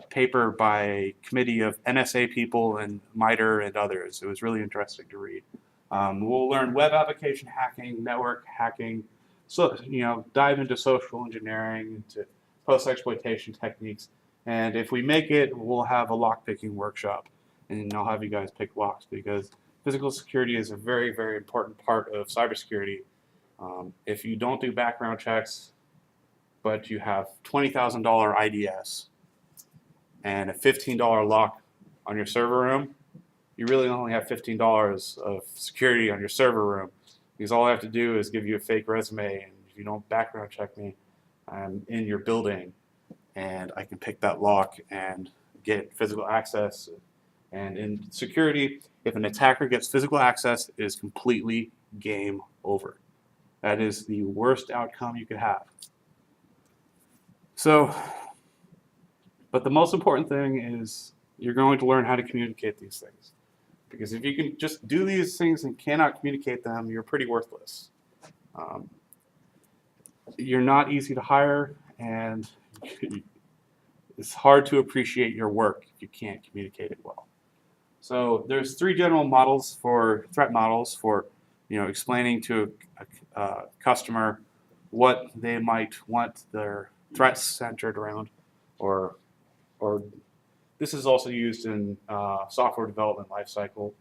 paper by a committee of NSA people and MITRE and others. It was really interesting to read. We'll learn web application hacking, network hacking, so dive into social engineering, into post-exploitation techniques. And if we make it, we'll have a lock-picking workshop. And I'll have you guys pick locks because physical security is a very, very important part of cybersecurity. If you don't do background checks, but you have $20,000 IDS and a $15 lock on your server room, you really only have $15 of security on your server room because all I have to do is give you a fake resume, and if you don't background check me, I'm in your building and I can pick that lock and get physical access. And in security, if an attacker gets physical access, it is completely game over. That is the worst outcome you could have. So, but the most important thing is you're going to learn how to communicate these things. Because if you can just do these things and cannot communicate them, you're pretty worthless. You're not easy to hire, and it's hard to appreciate your work if you can't communicate it well. So there's three general models for threat models for explaining to a customer what they might want their threats centered around, or this is also used in software development lifecycle,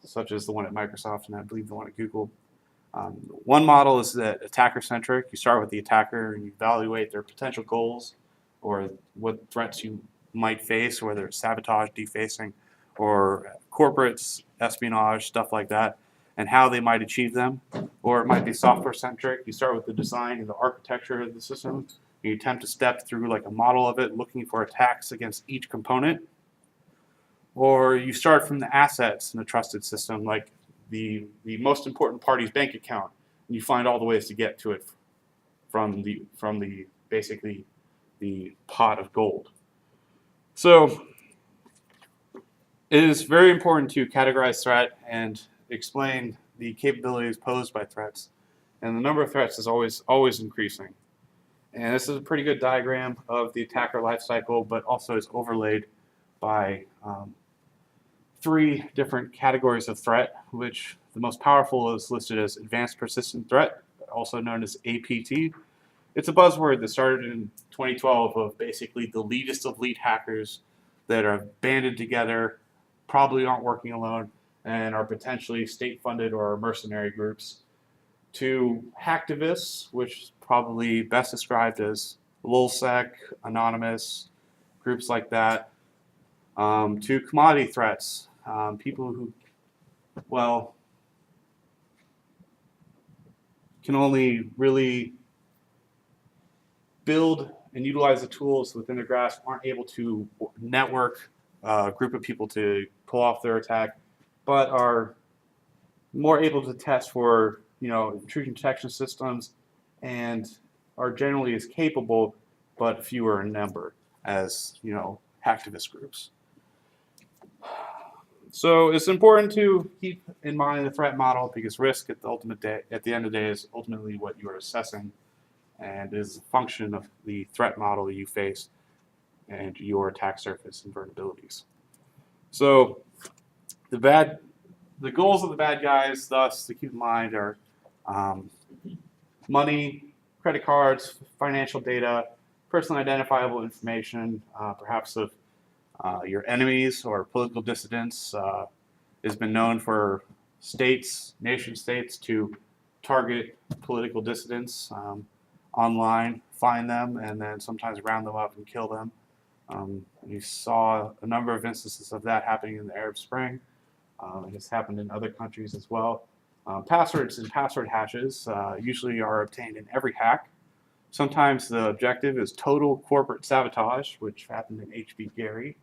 such as the one at Microsoft and I believe the one at Google. One model is that attacker-centric. You start with the attacker and you evaluate their potential goals or what threats you might face, whether it's sabotage, defacing, or corporate espionage, stuff like that, and how they might achieve them. Or it might be software-centric. You start with the design and the architecture of the system. You attempt to step through like a model of it, looking for attacks against each component. Or you start from the assets in a trusted system, like the most important party's bank account, and you find all the ways to get to it from the basically the pot of gold. So it is very important to categorize threat and explain the capabilities posed by threats. And the number of threats is always increasing. And this is a pretty good diagram of the attacker lifecycle, but also is overlaid by three different categories of threat, which the most powerful is listed as Advanced Persistent Threat, also known as APT. It's a buzzword that started in 2012 of basically the elitist of elite hackers that are banded together, probably aren't working alone, and are potentially state-funded or mercenary groups, to hacktivists, which is probably best described as LulzSec, Anonymous, groups like that, to commodity threats, people who, well, can only really build and utilize the tools within their grasp, aren't able to network a group of people to pull off their attack, but are more able to test for intrusion detection systems and are generally as capable, but fewer in number as hacktivist groups. So it's important to keep in mind the threat model because risk at the end of the day is ultimately what you are assessing and is a function of the threat model you face and your attack surface and vulnerabilities. So the goals of the bad guys, thus, to keep in mind are money, credit cards, financial data, personally identifiable information, perhaps of your enemies or political dissidents. Has been known for nation states to target political dissidents online, find them, and then sometimes round them up and kill them. You saw a number of instances of that happening in the Arab Spring. It has happened in other countries as well. Passwords and password hashes usually are obtained in every hack. Sometimes the objective is total corporate sabotage, which happened in H.B. Gary.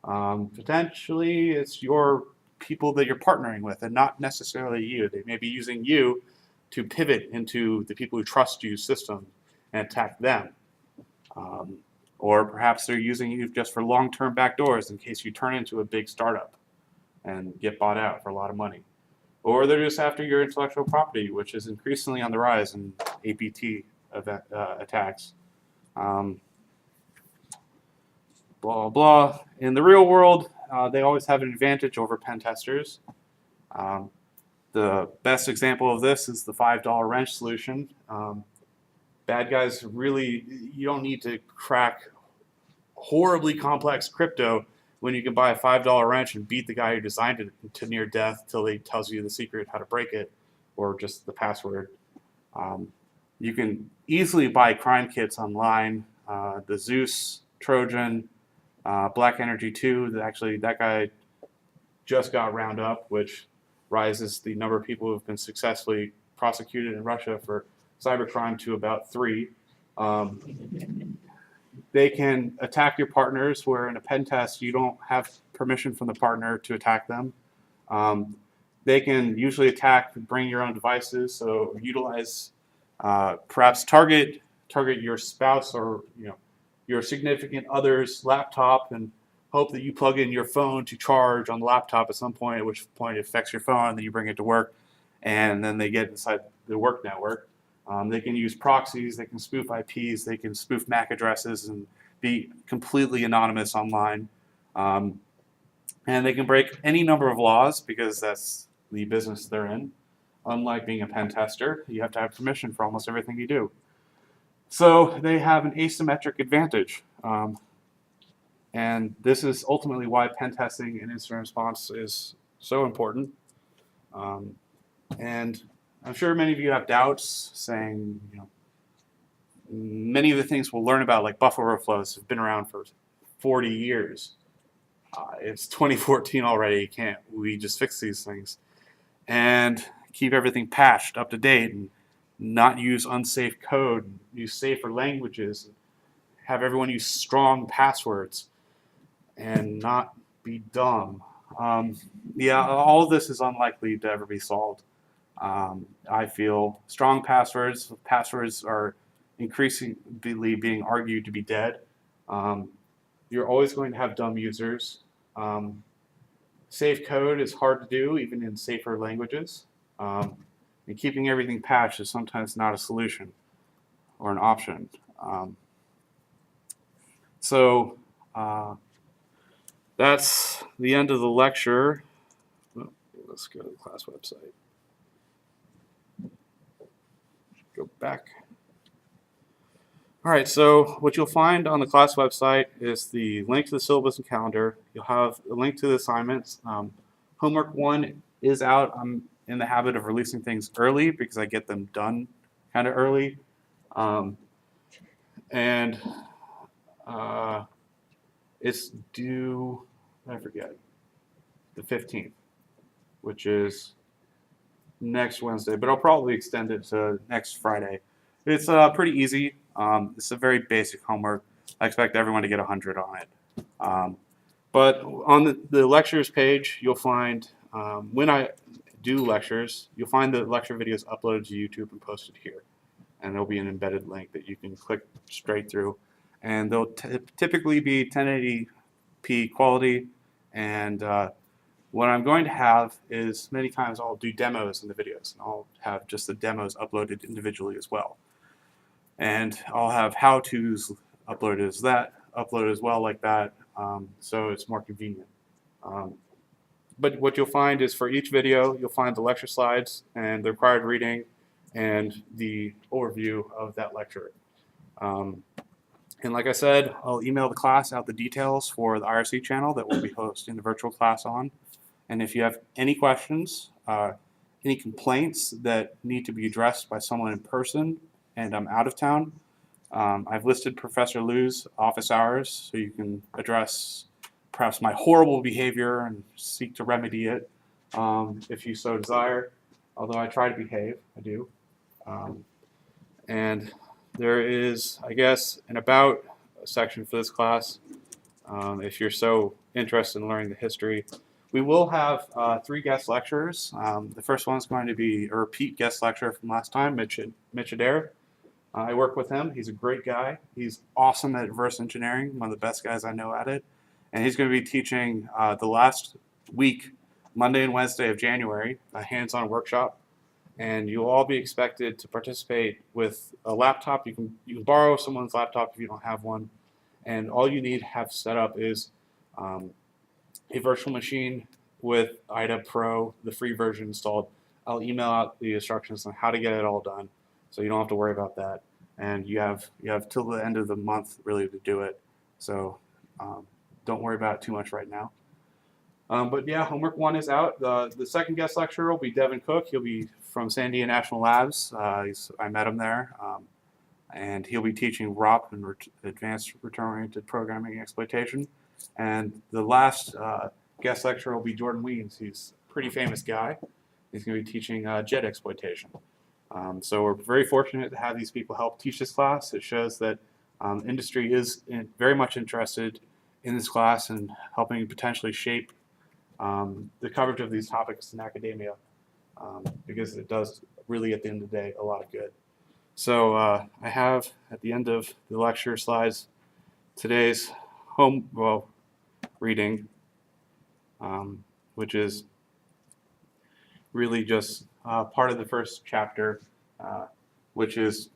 Potentially, it's your people that you're partnering with and not necessarily you. They may be using you to pivot into the people who trust you system and attack them. Or perhaps they're using you just for long-term backdoors in case you turn into a big startup and get bought out for a lot of money. Or they're just after your intellectual property, which is increasingly on the rise in APT attacks. Blah, blah. In the real world, they always have an advantage over pen testers. The best example of this is the $5 wrench solution. Bad guys really, you don't need to crack horribly complex crypto when you can buy a $5 wrench and beat the guy who designed it to near death till he tells you the secret how to break it or just the password. You can easily buy crime kits online. The Zeus, Trojan, Black Energy 2, that guy just got round up, which rises the number of people who have been successfully prosecuted in Russia for cybercrime to about 3. They can attack your partners, where in a pen test you don't have permission from the partner to attack them. They can usually attack, bring your own devices, so utilize, perhaps target your spouse or your significant other's laptop and hope that you plug in your phone to charge on the laptop at some point, at which point it affects your phone, and then you bring it to work, and then they get inside the work network. They can use proxies, they can spoof IPs, they can spoof MAC addresses and be completely anonymous online. And they can break any number of laws because that's the business they're in. Unlike being a pen tester, you have to have permission for almost everything you do. So they have an asymmetric advantage. And this is ultimately why pen testing and incident response is so important. And I'm sure many of you have doubts saying, many of the things we'll learn about, like buffer overflows, have been around for 40 years. It's 2014 already. Can't we just fix these things and keep everything patched up to date and not use unsafe code, use safer languages, have everyone use strong passwords and not be dumb? All of this is unlikely to ever be solved. I feel strong passwords are increasingly being argued to be dead. You're always going to have dumb users. Safe code is hard to do, even in safer languages. And keeping everything patched is sometimes not a solution or an option. that's the end of the lecture. Oh, let's go to the class website. Go back. All right, so what you'll find on the class website is the link to the syllabus and calendar. You'll have a link to the assignments. Homework 1 is out. I'm in the habit of releasing things early because I get them done kind of early. And it's due, I forget, the 15th, which is next Wednesday, but I'll probably extend it to next Friday. It's pretty easy. It's a very basic homework. I expect everyone to get 100 on it. But on the lectures page, you'll find, when I do lectures, you'll find the lecture videos uploaded to YouTube and posted here. And there'll be an embedded link that you can click straight through. And they'll typically be 1080p quality. And what I'm going to have is many times I'll do demos in the videos. And I'll have just the demos uploaded individually as well. And I'll have how-tos uploaded as well like that. So it's more convenient. But what you'll find is for each video, you'll find the lecture slides and the required reading and the overview of that lecture. And like I said, I'll email the class out the details for the IRC channel that we'll be hosting the virtual class on. And if you have any questions, any complaints that need to be addressed by someone in person and I'm out of town, I've listed Professor Liu's office hours so you can address perhaps my horrible behavior and seek to remedy it if you so desire. Although I try to behave, I do. And there is, I guess, an about section for this class if you're so interested in learning the history. We will have 3 guest lecturers. The first one is going to be a repeat guest lecturer from last time, Mitch Adair. I work with him. He's a great guy. He's awesome at reverse engineering, one of the best guys I know at it. And he's going to be teaching the last week, Monday and Wednesday of January, a hands-on workshop. And you'll all be expected to participate with a laptop. You can borrow someone's laptop if you don't have one. And all you need to have set up is a virtual machine with IDA Pro, the free version installed. I'll email out the instructions on how to get it all done, so you don't have to worry about that. And you have till the end of the month really to do it. So don't worry about it too much right now. But yeah, homework 1 is out. The second guest lecturer will be Devin Cook. He'll be from Sandia National Labs. I met him there. And he'll be teaching ROP and Advanced Return-Oriented Programming and Exploitation. And the last guest lecturer will be Jordan Weens. He's a pretty famous guy. He's going to be teaching jet exploitation. So we're very fortunate to have these people help teach this class. It shows that industry is very much interested in this class and helping potentially shape the coverage of these topics in academia because it does really, at the end of the day, a lot of good. So I have, at the end of the lecture slides, today's reading, which is really just part of the first chapter, which is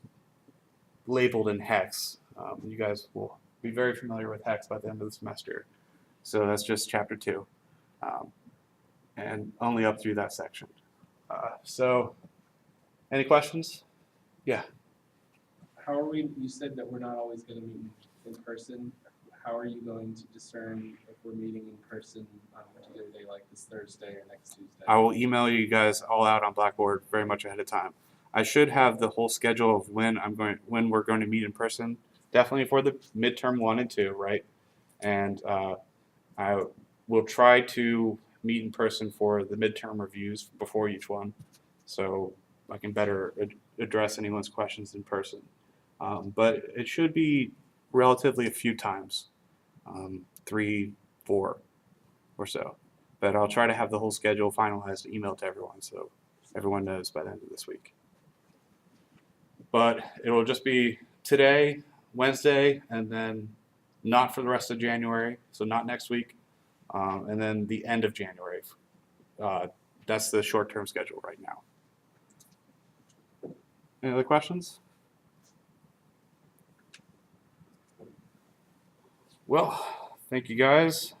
labeled in hex. You guys will be very familiar with hex by the end of the semester. So that's just chapter 2, and only up through that section. So any questions? Yeah. How are we, you said that we're not always going to meet in person. How are you going to discern if we're meeting in person on a particular day like this Thursday or next Tuesday? I will email you guys all out on Blackboard very much ahead of time. I should have the whole schedule of when we're going to meet in person, definitely for the midterm 1 and 2, right? And I will try to meet in person for the midterm reviews before each one, so I can better address anyone's questions in person. But it should be relatively a few times, 3, 4 or so. But I'll try to have the whole schedule finalized, emailed to everyone, so everyone knows by the end of this week. But it will just be today, Wednesday, and then not for the rest of January, so not next week, and then the end of January. That's the short-term schedule right now. Any other questions? Well, thank you guys.